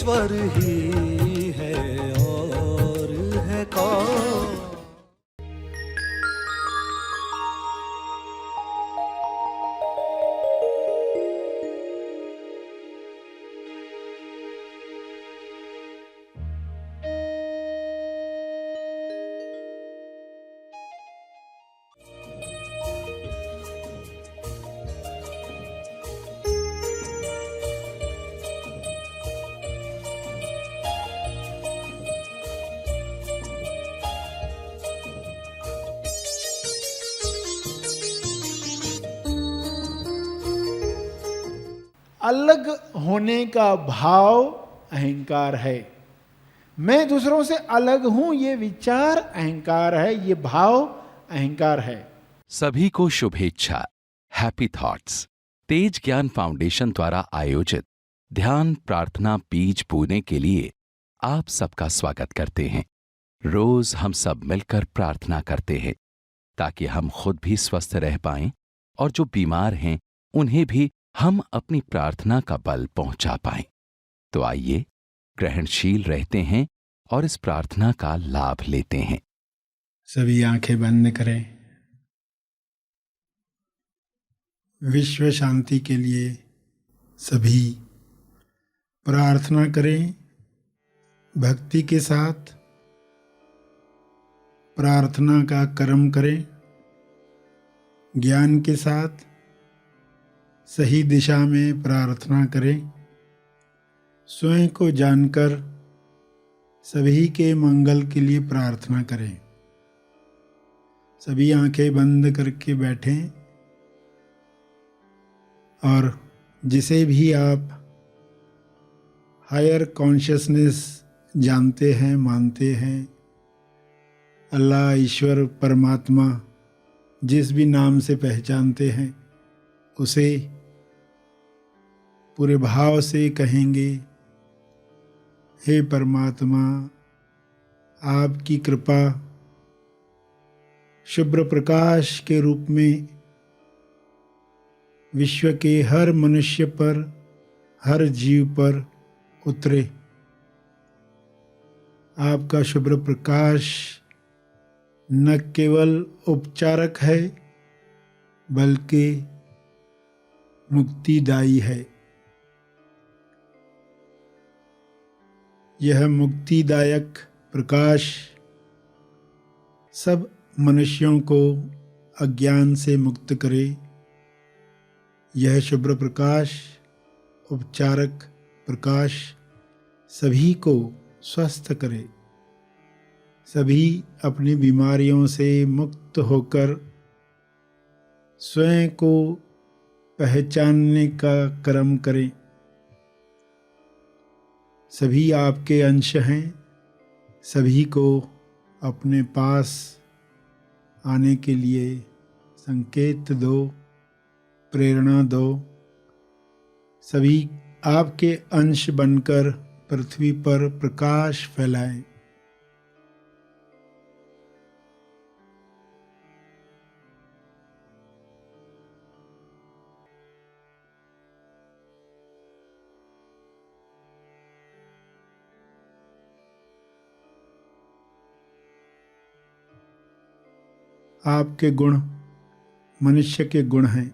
ईश्वर ही है और है कौन। अलग होने का भाव अहंकार है। मैं दूसरों से अलग हूं, ये विचार अहंकार है, ये भाव अहंकार है। सभी को शुभेच्छा। हैप्पी थॉट्स तेज ज्ञान फाउंडेशन द्वारा आयोजित ध्यान प्रार्थना बीज बोने के लिए आप सबका स्वागत करते हैं। रोज हम सब मिलकर प्रार्थना करते हैं ताकि हम खुद भी स्वस्थ रह पाएं और जो बीमार हैं उन्हें भी हम अपनी प्रार्थना का बल पहुंचा पाएं। तो आइए ग्रहणशील रहते हैं और इस प्रार्थना का लाभ लेते हैं। सभी आंखें बंद करें। विश्व शांति के लिए सभी प्रार्थना करें। भक्ति के साथ प्रार्थना का कर्म करें। ज्ञान के साथ सही दिशा में प्रार्थना करें। स्वयं को जानकर सभी के मंगल के लिए प्रार्थना करें। सभी आंखें बंद करके बैठें और जिसे भी आप हायर कॉन्शियसनेस जानते हैं, मानते हैं, अल्लाह, ईश्वर, परमात्मा, जिस भी नाम से पहचानते हैं, उसे पूरे भाव से कहेंगे, हे परमात्मा, आपकी कृपा शुभ्र प्रकाश के रूप में विश्व के हर मनुष्य पर, हर जीव पर उतरे। आपका शुभ्र प्रकाश न केवल उपचारक है बल्कि मुक्तिदायी है। यह मुक्तिदायक प्रकाश सब मनुष्यों को अज्ञान से मुक्त करे। यह शुभ्र प्रकाश, उपचारक प्रकाश सभी को स्वस्थ करे। सभी अपनी बीमारियों से मुक्त होकर स्वयं को पहचानने का कर्म करें। सभी आपके अंश हैं। सभी को अपने पास आने के लिए संकेत दो, प्रेरणा दो। सभी आपके अंश बनकर पृथ्वी पर प्रकाश फैलाएं। आपके गुण मनुष्य के गुण हैं।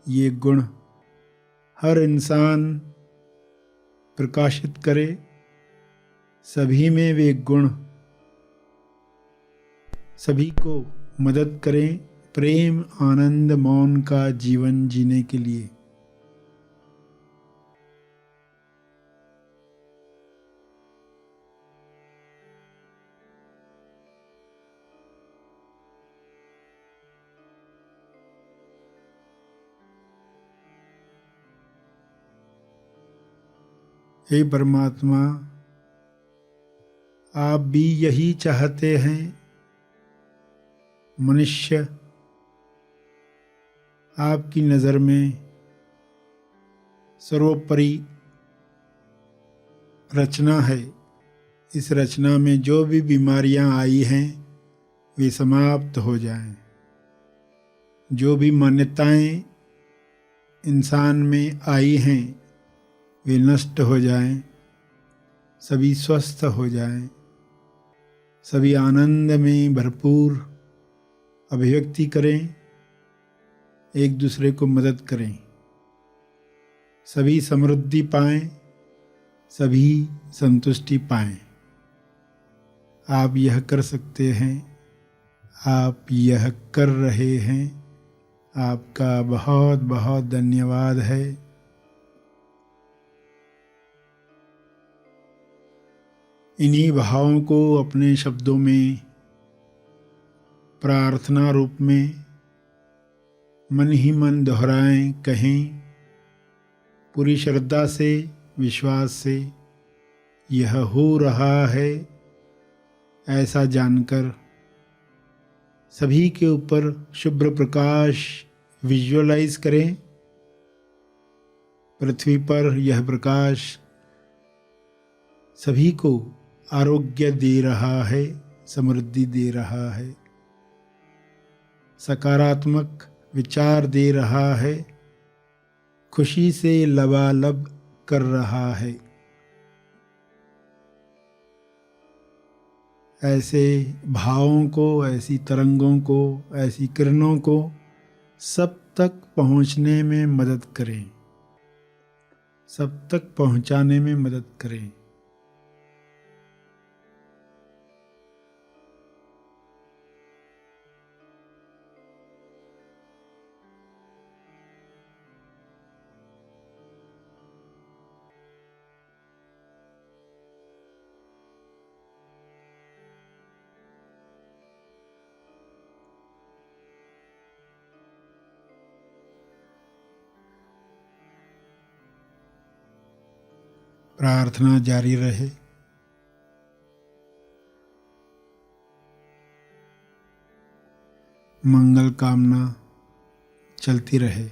ये गुण हर इंसान प्रकाशित करे। सभी में वे गुण सभी को मदद करें प्रेम, आनंद, मौन का जीवन जीने के लिए। हे परमात्मा, आप भी यही चाहते हैं। मनुष्य आपकी नज़र में सर्वोपरि रचना है। इस रचना में जो भी बीमारियां आई हैं वे समाप्त हो जाएं। जो भी मान्यताएं इंसान में आई हैं वे नष्ट हो जाएं, सभी स्वस्थ हो जाएं, सभी आनंद में भरपूर अभिव्यक्ति करें, एक दूसरे को मदद करें, सभी समृद्धि पाएं, सभी संतुष्टि पाएं। आप यह कर सकते हैं, आप यह कर रहे हैं। आपका बहुत बहुत धन्यवाद है। इन्हीं भावों को अपने शब्दों में प्रार्थना रूप में मन ही मन दोहराएं, कहें पूरी श्रद्धा से, विश्वास से। यह हो रहा है ऐसा जानकर सभी के ऊपर शुभ्र प्रकाश विजुअलाइज करें। पृथ्वी पर यह प्रकाश सभी को आरोग्य दे रहा है, समृद्धि दे रहा है, सकारात्मक विचार दे रहा है, खुशी से लबालब कर रहा है। ऐसे भावों को, ऐसी तरंगों को, ऐसी किरणों को सब तक पहुंचने में मदद करें, सब तक पहुंचाने में मदद करें। प्रार्थना जारी रहे। मंगल कामना चलती रहे।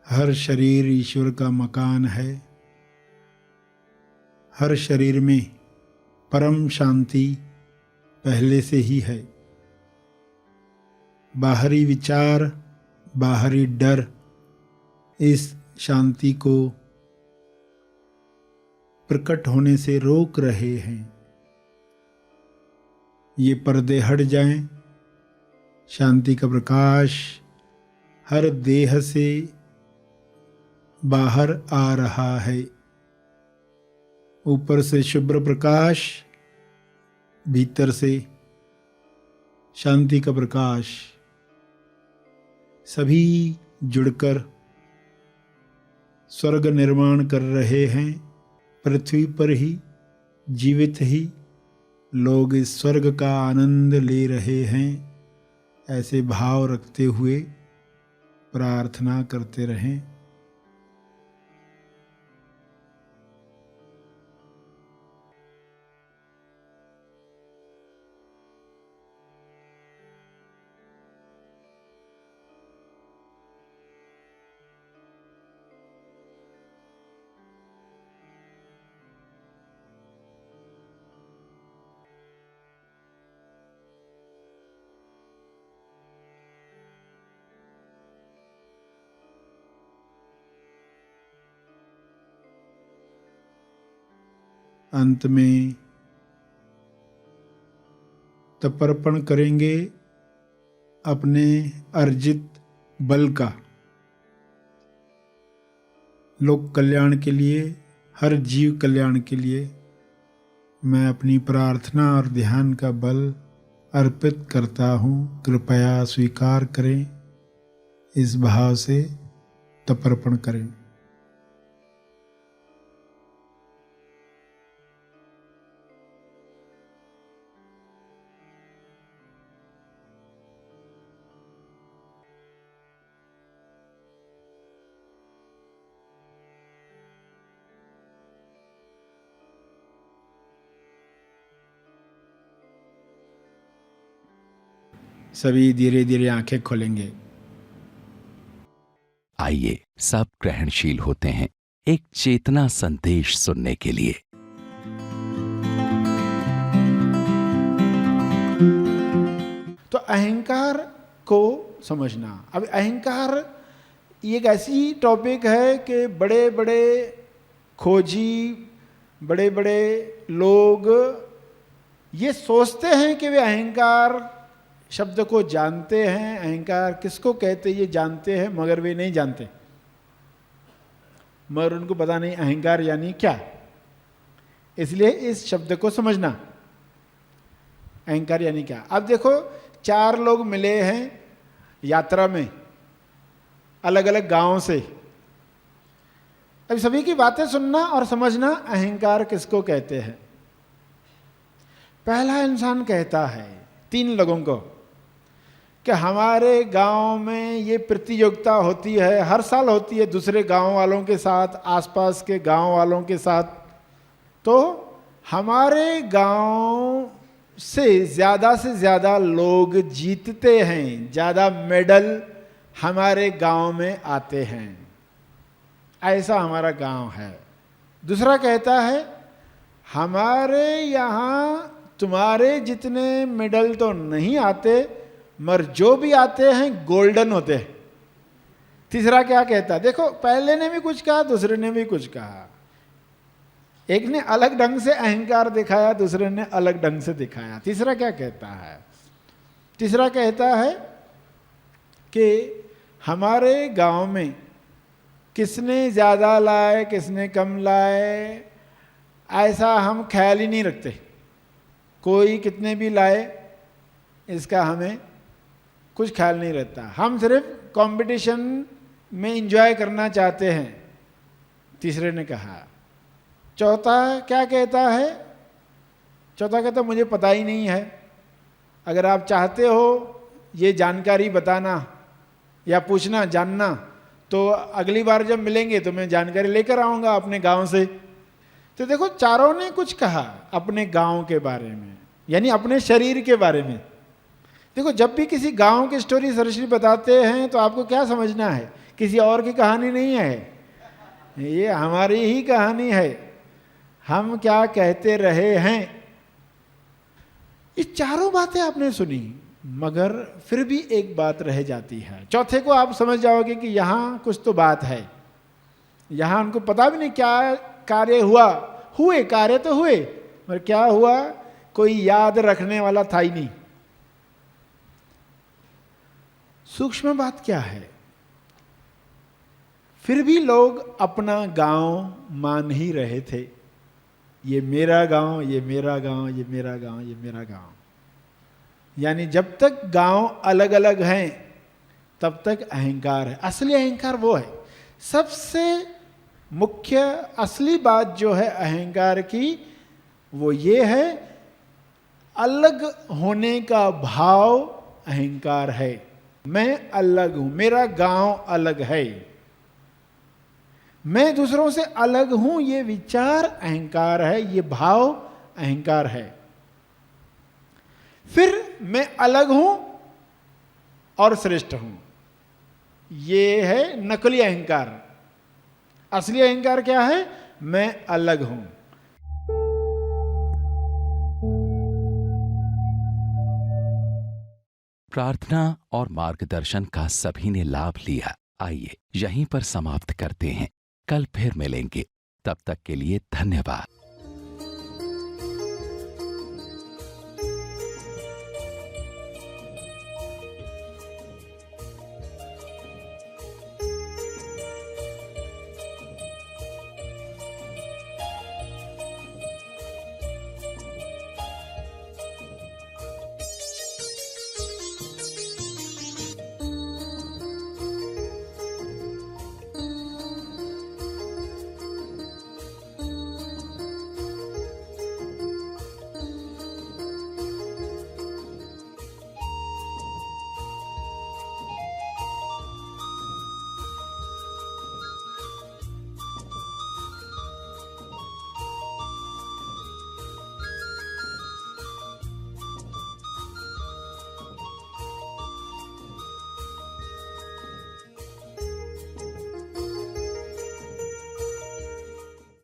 हर शरीर ईश्वर का मकान है। हर शरीर में परम शांति पहले से ही है। बाहरी विचार, बाहरी डर इस शांति को प्रकट होने से रोक रहे हैं। ये पर्दे हट जाएं, शांति का प्रकाश हर देह से बाहर आ रहा है। ऊपर से शुभ्र प्रकाश, भीतर से शांति का प्रकाश, सभी जुड़कर स्वर्ग निर्माण कर रहे हैं। पृथ्वी पर ही, जीवित ही लोग इस स्वर्ग का आनंद ले रहे हैं। ऐसे भाव रखते हुए प्रार्थना करते रहें। अंत में तर्पण करेंगे अपने अर्जित बल का, लोक कल्याण के लिए, हर जीव कल्याण के लिए। मैं अपनी प्रार्थना और ध्यान का बल अर्पित करता हूँ, कृपया स्वीकार करें। इस भाव से तर्पण करें। सभी धीरे धीरे आंखें खोलेंगे। आइए सब ग्रहणशील होते हैं एक चेतना संदेश सुनने के लिए। तो अहंकार को समझना। अब अहंकार ये एक ऐसी टॉपिक है कि बड़े बड़े खोजी, बड़े बड़े लोग ये सोचते हैं कि वे अहंकार शब्द को जानते हैं, अहंकार किसको कहते ये जानते हैं, मगर वे नहीं जानते। मगर उनको पता नहीं अहंकार यानी क्या। इसलिए इस शब्द को समझना, अहंकार यानी क्या। अब देखो, 4 लोग मिले हैं यात्रा में, अलग अलग गांव से। अब सभी की बातें सुनना और समझना अहंकार किसको कहते हैं। पहला इंसान कहता है 3 लोगों को कि हमारे गांव में ये प्रतियोगिता होती है, हर साल होती है दूसरे गांव वालों के साथ, आसपास के गांव वालों के साथ। तो हमारे गांव से ज़्यादा लोग जीतते हैं, ज़्यादा मेडल हमारे गांव में आते हैं, ऐसा हमारा गांव है। दूसरा कहता है हमारे यहाँ तुम्हारे जितने मेडल तो नहीं आते, मगर जो भी आते हैं गोल्डन होते हैं। तीसरा क्या कहता, देखो पहले ने भी कुछ कहा, दूसरे ने भी कुछ कहा। एक ने अलग ढंग से अहंकार दिखाया, दूसरे ने अलग ढंग से दिखाया। तीसरा क्या कहता है, तीसरा कहता है कि हमारे गांव में किसने ज़्यादा लाए, किसने कम लाए, ऐसा हम ख्याल ही नहीं रखते। कोई कितने भी लाए इसका हमें कुछ ख्याल नहीं रहता, हम सिर्फ कंपटीशन में एंजॉय करना चाहते हैं। तीसरे ने कहा। चौथा क्या कहता है, चौथा कहता मुझे पता ही नहीं है। अगर आप चाहते हो ये जानकारी बताना या पूछना, जानना, तो अगली बार जब मिलेंगे तो मैं जानकारी लेकर आऊँगा अपने गांव से। तो देखो, चारों ने कुछ कहा अपने गांव के बारे में, यानी अपने शरीर के बारे में। देखो, जब भी किसी गांव की स्टोरी सरश्री बताते हैं तो आपको क्या समझना है, किसी और की कहानी नहीं है, ये हमारी ही कहानी है। हम क्या कहते रहे हैं, ये चारों बातें आपने सुनी, मगर फिर भी एक बात रह जाती है। चौथे को आप समझ जाओगे कि यहाँ कुछ तो बात है। यहाँ उनको पता भी नहीं क्या कार्य हुआ, हुए कार्य तो हुए, मगर क्या हुआ कोई याद रखने वाला था ही नहीं। सूक्ष्म बात क्या है, फिर भी लोग अपना गांव मान ही रहे थे। ये मेरा गांव, ये मेरा गांव, ये मेरा गांव, ये मेरा गांव। यानी जब तक गांव अलग अलग हैं तब तक अहंकार है। असली अहंकार वो है। सबसे मुख्य असली बात जो है अहंकार की, वो ये है अलग होने का भाव अहंकार है। मैं अलग हूं, मेरा गांव अलग है, मैं दूसरों से अलग हूं, ये विचार अहंकार है, ये भाव अहंकार है। फिर मैं अलग हूं और श्रेष्ठ हूं, ये है नकली अहंकार। असली अहंकार क्या है, मैं अलग हूं। प्रार्थना और मार्गदर्शन का सभी ने लाभ लिया। आइए यहीं पर समाप्त करते हैं, कल फिर मिलेंगे। तब तक के लिए धन्यवाद।